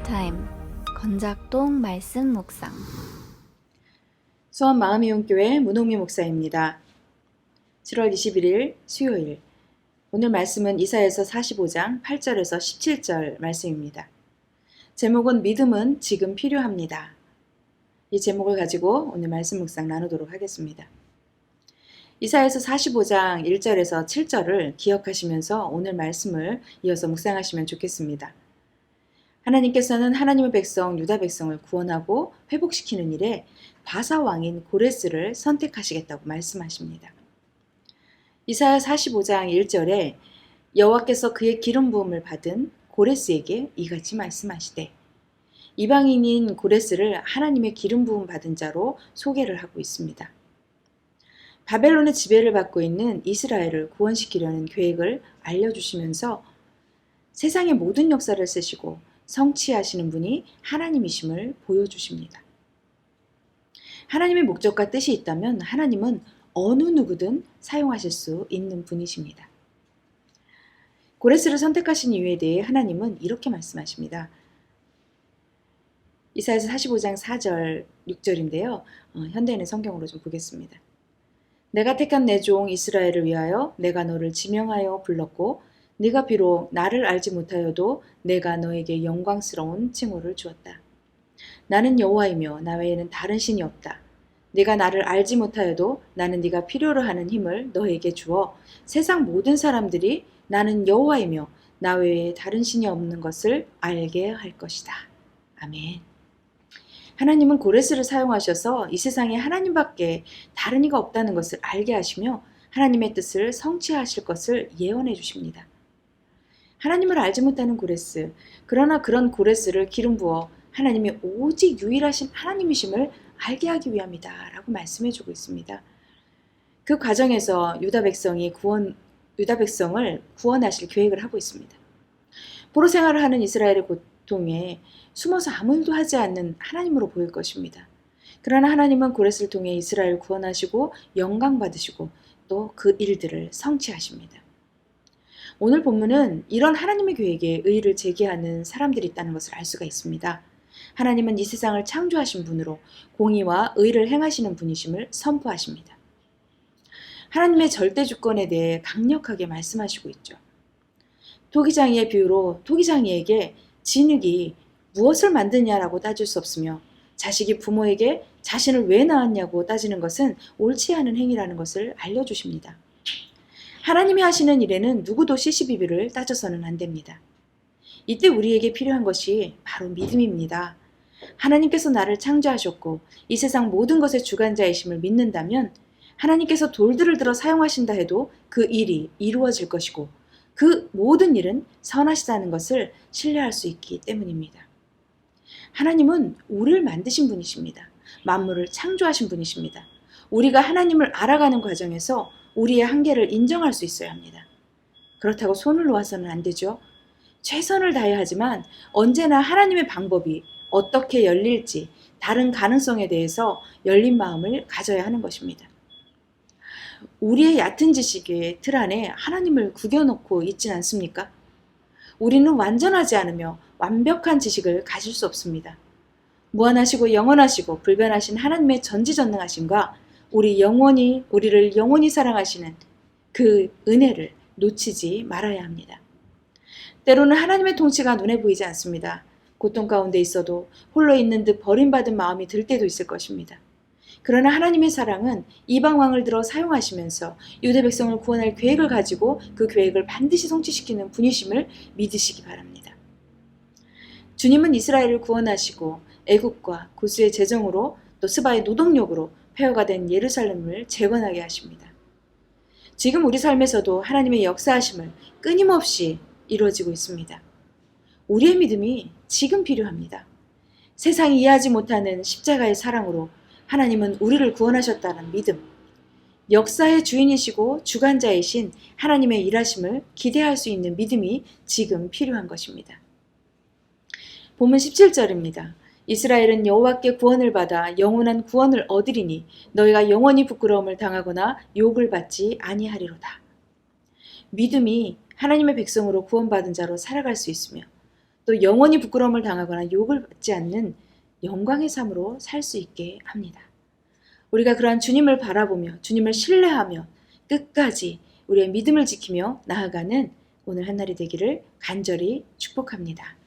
타임 건작동 말씀 묵상 수원 마음이온교회 문홍미 목사입니다. 7월 21일 수요일 오늘 말씀은 이사야서 45장 8절에서 17절 말씀입니다. 제목은 믿음은 지금 필요합니다. 이 제목을 가지고 오늘 말씀 묵상 나누도록 하겠습니다. 이사야서 45장 1절에서 7절을 기억하시면서 오늘 말씀을 이어서 묵상하시면 좋겠습니다. 하나님께서는 하나님의 백성 유다 백성을 구원하고 회복시키는 일에 바사 왕인 고레스를 선택하시겠다고 말씀하십니다. 이사야 45장 1절에 여호와께서 그의 기름 부음을 받은 고레스에게 이같이 말씀하시되, 이방인인 고레스를 하나님의 기름 부음 받은 자로 소개를 하고 있습니다. 바벨론의 지배를 받고 있는 이스라엘을 구원시키려는 계획을 알려주시면서 세상의 모든 역사를 쓰시고 성취하시는 분이 하나님이심을 보여주십니다. 하나님의 목적과 뜻이 있다면 하나님은 어느 누구든 사용하실 수 있는 분이십니다. 고레스를 선택하신 이유에 대해 하나님은 이렇게 말씀하십니다. 이사야서 45장 4절, 6절인데요. 현대인의 성경으로 좀 보겠습니다. 내가 택한 내 종 이스라엘을 위하여 내가 너를 지명하여 불렀고 네가 비록 나를 알지 못하여도 내가 너에게 영광스러운 칭호를 주었다. 나는 여호와이며 나 외에는 다른 신이 없다. 네가 나를 알지 못하여도 나는 네가 필요로 하는 힘을 너에게 주어 세상 모든 사람들이 나는 여호와이며 나 외에 다른 신이 없는 것을 알게 할 것이다. 아멘. 하나님은 고레스를 사용하셔서 이 세상에 하나님밖에 다른 이가 없다는 것을 알게 하시며 하나님의 뜻을 성취하실 것을 예언해 주십니다. 하나님을 알지 못하는 고레스, 그러나 그런 고레스를 기름 부어 하나님이 오직 유일하신 하나님이심을 알게 하기 위함이다 라고 말씀해 주고 있습니다. 그 과정에서 유다 백성을 구원하실 계획을 하고 있습니다. 포로 생활을 하는 이스라엘의 고통에 숨어서 아무 일도 하지 않는 하나님으로 보일 것입니다. 그러나 하나님은 고레스를 통해 이스라엘을 구원하시고 영광 받으시고 또 그 일들을 성취하십니다. 오늘 본문은 이런 하나님의 계획에 의의를 제기하는 사람들이 있다는 것을 알 수가 있습니다. 하나님은 이 세상을 창조하신 분으로 공의와 의를 행하시는 분이심을 선포하십니다. 하나님의 절대 주권에 대해 강력하게 말씀하시고 있죠. 토기장이의 비유로 토기장이에게 진흙이 무엇을 만드냐라고 따질 수 없으며 자식이 부모에게 자신을 왜 낳았냐고 따지는 것은 옳지 않은 행위라는 것을 알려주십니다. 하나님이 하시는 일에는 누구도 시시비비를 따져서는 안 됩니다. 이때 우리에게 필요한 것이 바로 믿음입니다. 하나님께서 나를 창조하셨고 이 세상 모든 것의 주관자이심을 믿는다면 하나님께서 돌들을 들어 사용하신다 해도 그 일이 이루어질 것이고 그 모든 일은 선하시다는 것을 신뢰할 수 있기 때문입니다. 하나님은 우리를 만드신 분이십니다. 만물을 창조하신 분이십니다. 우리가 하나님을 알아가는 과정에서 우리의 한계를 인정할 수 있어야 합니다. 그렇다고 손을 놓아서는 안 되죠. 최선을 다해야 하지만 언제나 하나님의 방법이 어떻게 열릴지 다른 가능성에 대해서 열린 마음을 가져야 하는 것입니다. 우리의 얕은 지식의 틀 안에 하나님을 구겨놓고 있진 않습니까? 우리는 완전하지 않으며 완벽한 지식을 가질 수 없습니다. 무한하시고 영원하시고 불변하신 하나님의 전지전능하심과 우리를 영원히 사랑하시는 그 은혜를 놓치지 말아야 합니다. 때로는 하나님의 통치가 눈에 보이지 않습니다. 고통 가운데 있어도 홀로 있는 듯 버림받은 마음이 들 때도 있을 것입니다. 그러나 하나님의 사랑은 이방 왕을 들어 사용하시면서 유대 백성을 구원할 계획을 가지고 그 계획을 반드시 성취시키는 분이심을 믿으시기 바랍니다. 주님은 이스라엘을 구원하시고 애국과 고수의 재정으로 또 스바의 노동력으로 폐허가 된 예루살렘을 재건하게 하십니다. 지금 우리 삶에서도 하나님의 역사하심을 끊임없이 이루어지고 있습니다. 우리의 믿음이 지금 필요합니다. 세상이 이해하지 못하는 십자가의 사랑으로 하나님은 우리를 구원하셨다는 믿음, 역사의 주인이시고 주관자이신 하나님의 일하심을 기대할 수 있는 믿음이 지금 필요한 것입니다. 본문 17절입니다. 이스라엘은 여호와께 구원을 받아 영원한 구원을 얻으리니 너희가 영원히 부끄러움을 당하거나 욕을 받지 아니하리로다. 믿음이 하나님의 백성으로 구원받은 자로 살아갈 수 있으며 또 영원히 부끄러움을 당하거나 욕을 받지 않는 영광의 삶으로 살 수 있게 합니다. 우리가 그러한 주님을 바라보며 주님을 신뢰하며 끝까지 우리의 믿음을 지키며 나아가는 오늘 한날이 되기를 간절히 축복합니다.